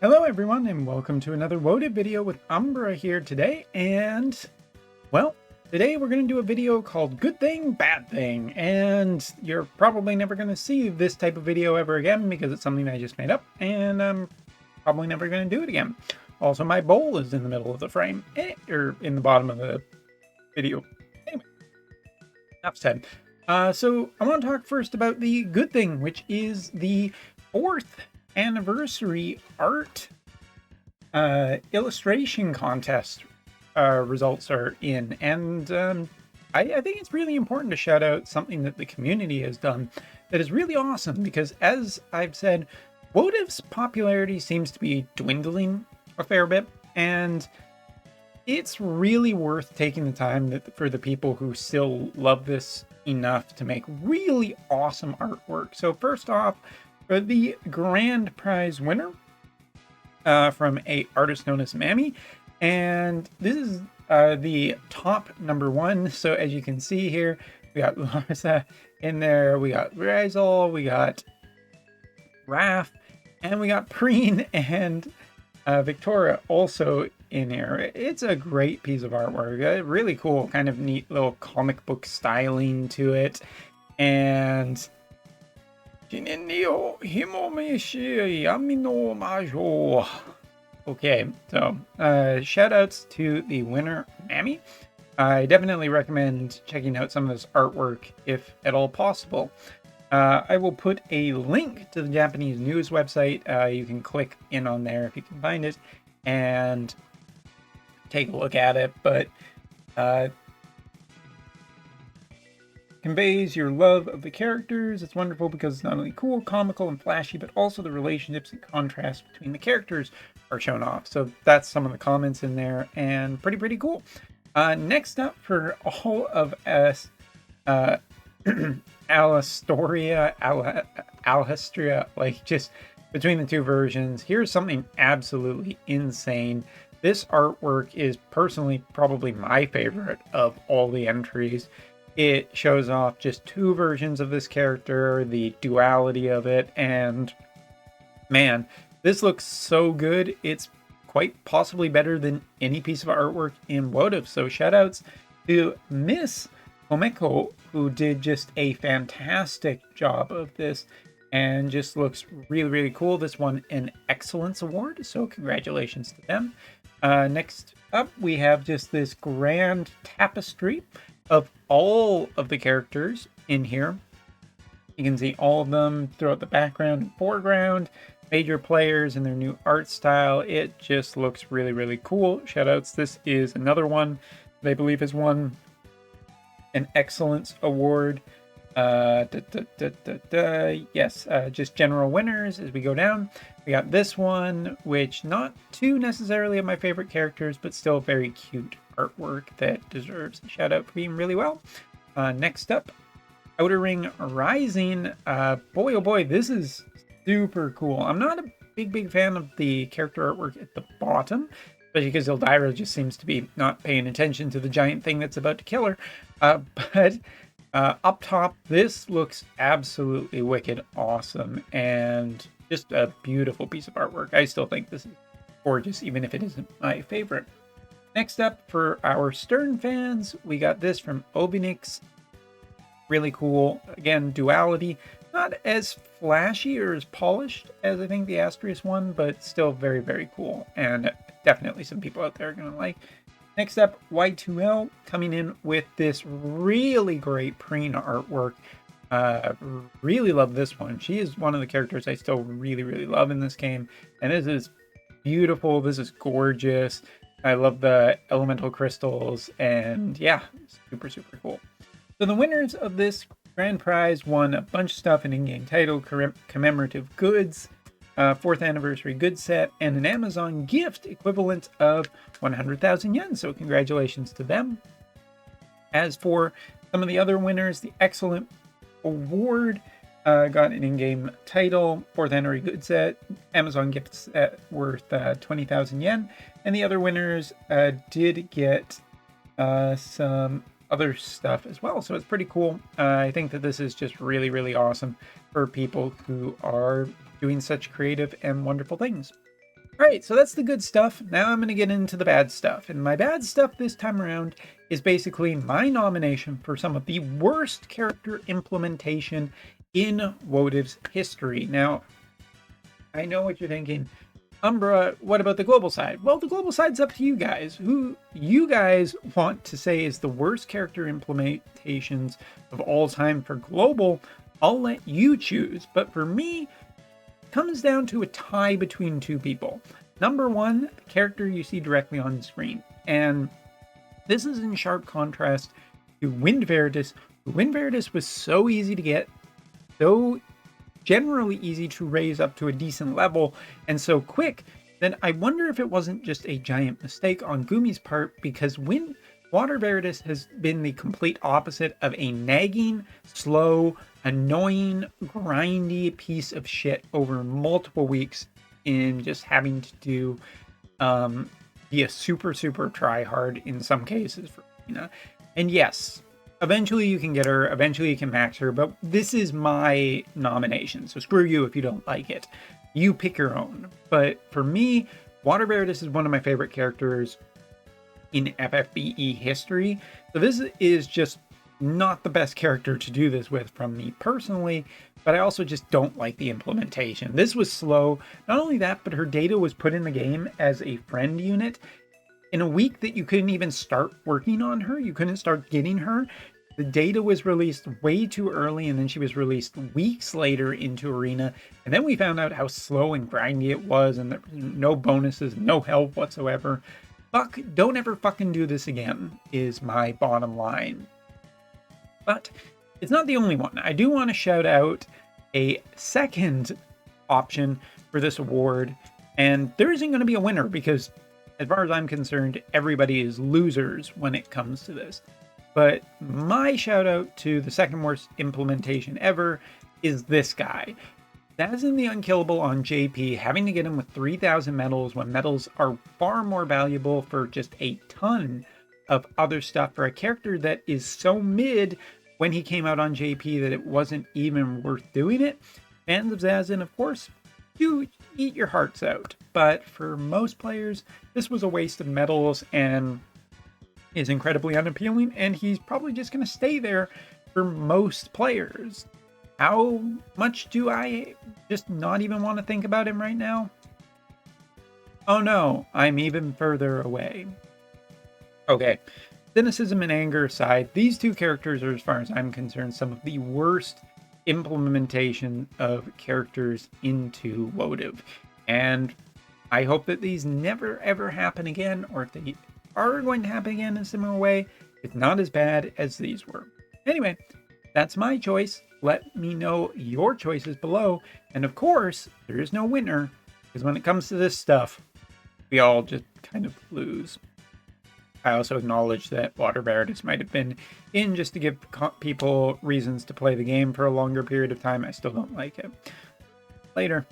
Hello everyone and welcome to another Wotv video with Umbra here today, and well, today we're going to do a video called Good Thing, Bad Thing, and you're probably never going to see this type of video ever again because it's something I just made up and I'm probably never going to do it again. Also, my bowl is in the middle of the frame, or in the bottom of the video. Anyway, enough said. So I want to talk first about the good thing, which is the 4th anniversary art illustration contest results are in, and I think it's really important to shout out something that the community has done that is really awesome, because as I've said, Wotev's popularity seems to be dwindling a fair bit, and it's really worth taking the time for the people who still love this enough to make really awesome artwork. So first off, for the grand prize winner, from a artist known as Mammy, and this is the top #1. So as you can see here, we got Larsa in there, we got Rizal, we got Raph, and we got Preen and Victoria also in here. It's a great piece of artwork, really cool, kind of neat little comic book styling to it, and okay, so shout outs to the winner, Mammy. I definitely recommend checking out some of this artwork if at all possible. I will put a link to the Japanese news website. You can click in on there if you can find it and take a look at it, but conveys your love of the characters. It's wonderful because it's not only cool, comical, and flashy, but also the relationships and contrasts between the characters are shown off. So that's some of the comments in there, and pretty cool. Next up, for all of us, Alhistria, like just between the two versions, here's something absolutely insane. This artwork is personally probably my favorite of all the entries. It shows off just two versions of this character, the duality of it, and man, this looks so good. It's quite possibly better than any piece of artwork in Wotv. So shoutouts to Miss Omeko, who did just a fantastic job of this and just looks really cool. This won an Excellence Award, so congratulations to them. Next up, we have just this grand tapestry of all of the characters in here. You can see all of them throughout the background and foreground, major players and their new art style. It just looks really cool. Shoutouts. This is another one that I believe has won an Excellence Award. Yes, just general winners as we go down. We got this one, which not too necessarily of my favorite characters, but still very cute artwork that deserves a shout out for being really well. Next up, Outer Ring Rising. Boy, oh boy, this is super cool. I'm not a big fan of the character artwork at the bottom, especially because Eldyra just seems to be not paying attention to the giant thing that's about to kill her. But up top, this looks absolutely wicked awesome and just a beautiful piece of artwork. I still think this is gorgeous, even if it isn't my favorite. Next up, for our Stern fans, we got this from Obinix. Really cool. Again, duality. Not as flashy or as polished as I think the Astrius one, but still very cool. And definitely some people out there are going to like. Next up, Y2L coming in with this really great Preen artwork. Really love this one. She is one of the characters I still really love in this game. And this is beautiful. This is gorgeous. I love the elemental crystals, and yeah, super cool. So the winners of this grand prize won a bunch of stuff: an in-game title, commemorative goods, 4th anniversary good set, and an Amazon gift equivalent of 100,000 yen. So congratulations to them. As for some of the other winners, the Excellent Award got an in-game title, 4th anniversary good set, Amazon gift set worth 20,000 yen, and the other winners did get some other stuff as well. So it's pretty cool. I think that this is just really awesome for people who are doing such creative and wonderful things. All right, so that's the good stuff. Now I'm going to get into the bad stuff. And my bad stuff this time around is basically my nomination for some of the worst character implementation in Wotiv's history. Now, I know what you're thinking. Umbra, what about the global side? Well, the global side's up to you guys. Who you guys want to say is the worst character implementations of all time for global, I'll let you choose. But for me, comes down to a tie between two people. Number one, the character you see directly on screen. And this is in sharp contrast to Wind Veritas. Wind Veritas was so easy to get, so generally easy to raise up to a decent level, and so quick, then I wonder if it wasn't just a giant mistake on Gumi's part, because Water Veritas has been the complete opposite of a nagging, slow, annoying, grindy piece of shit over multiple weeks in just having to do be a super try hard in some cases for Arena. And yes, eventually you can get her, eventually you can max her, but this is my nomination, so screw you if you don't like it. You pick your own. But for me, Water Veritas is one of my favorite characters in FFBE history. So this is just not the best character to do this with from me personally, but I also just don't like the implementation. This was slow. Not only that, but her data was put in the game as a friend unit in a week that you couldn't even start working on her. You couldn't start getting her. The data was released way too early, and then she was released weeks later into Arena. And then we found out how slow and grindy it was, and there was no bonuses, no help whatsoever. Fuck, don't ever fucking do this again, is my bottom line. But it's not the only one. I do want to shout out a second option for this award, and there isn't going to be a winner because, as far as I'm concerned, everybody is losers when it comes to this. But my shout out to the second worst implementation ever is this guy. Dazin the Unkillable on JP, having to get him with 3,000 medals when medals are far more valuable for just a ton of other stuff for a character that is so mid when he came out on JP that it wasn't even worth doing it. Fans of Zazin, of course, do eat your hearts out. But for most players, this was a waste of medals and is incredibly unappealing, and he's probably just going to stay there for most players. How much do I just not even want to think about him right now? Oh no, I'm even further away. Okay, cynicism and anger aside, these two characters are, as far as I'm concerned, some of the worst implementation of characters into Wotv. And I hope that these never ever happen again, or if they are going to happen again in a similar way, it's not as bad as these were. Anyway, that's my choice. Let me know your choices below. And of course, there is no winner, because when it comes to this stuff, we all just kind of lose. I also acknowledge that Water Veritas might have been in just to give people reasons to play the game for a longer period of time. I still don't like it. Later.